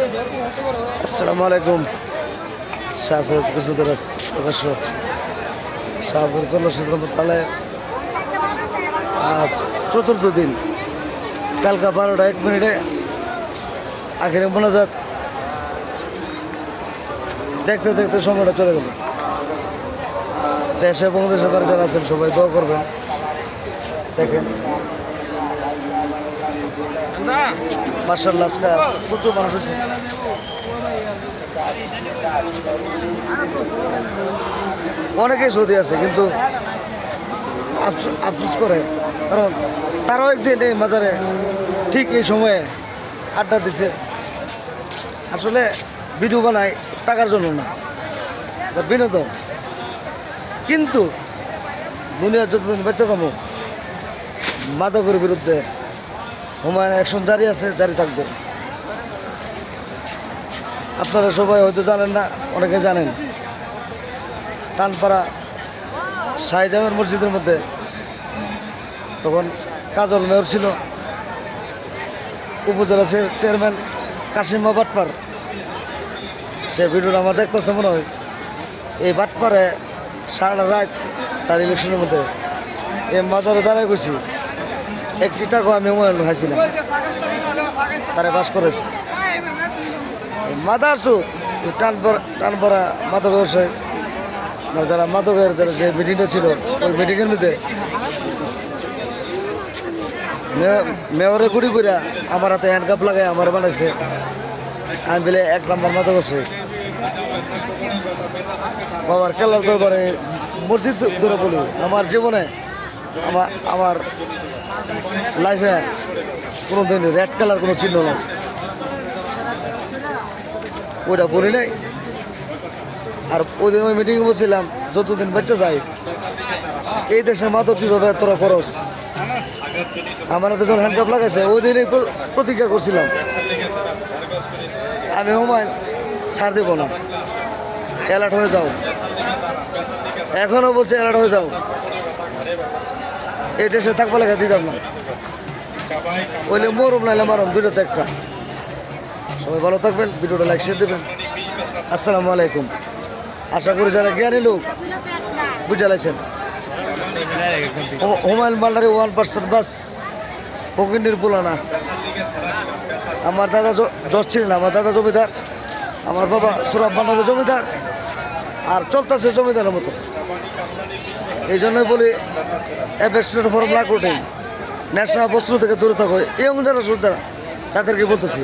আসসালামু আলাইকুম। শাহসদ কুসুদরাস প্রকাশ্য শাহপুর কল্যাণ আজ চতুর্থ দিন, কালকা 12টা 1 মিনিটে আখেরে মোনাজাত দেখতে দেখতে সময়টা চলে গেল। দেশে এবং দেশের বাইরে যারা আছেন সবাই দোয়া করবেন। দেখেন মার্শাল্লাহ আজকে প্রচুর মানুষ হচ্ছে। অনেকেই সৌদি আছে কিন্তু আফসোস করে, কারণ তারাও একদিন এই মাজারে ঠিক এই সময়ে আড্ডা দিছে। আসলে ভিডিও বানায় টাকার জন্য না, বিনোদন। কিন্তু দুনিয়ার যতদিন বেঁচে থাকবো মাদকের বিরুদ্ধে হুমায়ুন অ্যাকশন জারি আছে, জারি থাকবে। আপনারা সবাই হয়তো জানেন না, অনেকে জানেন, টানপাড়া শাহজামের মসজিদের মধ্যে তখন কাজল মেয়র ছিল, উপজেলা চেয়ারম্যান কাশিমা বাটপার। সে ভিডিওটা আমার দেখতেছে মনে হয়। এই বাটপারে সারা রাত তার ইলেকশনের মধ্যে এই মাজারে দাঁড়ায় গেছি, একটি টাকা আমি মোবাইল হাসি না, তারা বাস করেছে। মাদার সুদ টানপাড়া মাদক ব্যবসায়ী যারা মাদকের যারা যে মিটিংটা ছিল, ওই মিটিংয়ের মধ্যে মেয়রে গুড়ি করে আমার হাতে হ্যান্ডকাপ লাগাই আমার বানাইছে। আমি বলে 1 নম্বর মাদক ব্যবসায়ী। বাবার কেলার দরবারে মসজিদ ধরে বলি, আমার জীবনে আমার লাইফে কোনো দিন রেড কালার কোনো চিহ্ন নেই, ওইটা বলি নাই। আর ওই দিন ওই মিটিংয়ে বলছিলাম, যতদিন বাচ্চা যায় এই দেশে মাদক কীভাবে তোরা খরচ। আমার হাতে যখন হ্যান্ডকাপ লাগাইছে ওই দিনই প্রতিজ্ঞা করছিলাম, আমি হুমায়ুন ছাড় দেব না, অ্যালার্ট হয়ে যাও। এখনও বলছে অ্যালার্ট হয়ে যাও, এই দেশে থাকবো লেখা দিতাম না। ওইলে মরম নাইলে মারম, দুইটাতে একটা। সবাই ভালো থাকবেন, ভিডিওটা লাইক শেয়ার দেবেন। আসসালামু আলাইকুম। আশা করি যারা জ্ঞানী লোক বুঝে লাইছেন। হুমায়ুন মান্ডারি 1% বাস, ফকিন্নির পোলানা। আমার দাদা জজ ছিলেন, আমার দাদা জমিদার, আমার বাবা সুরাব মান্ডারের জমিদার, আর চলতেছে জমিদারের মতো। এই জন্যই বলি অ্যাপেক্সের ফর্ম না করতেই নেশা বস্ত্র থেকে দূরে থাকো। এই যারা শ্রদ্ধারা তাদেরকে বলতেছি।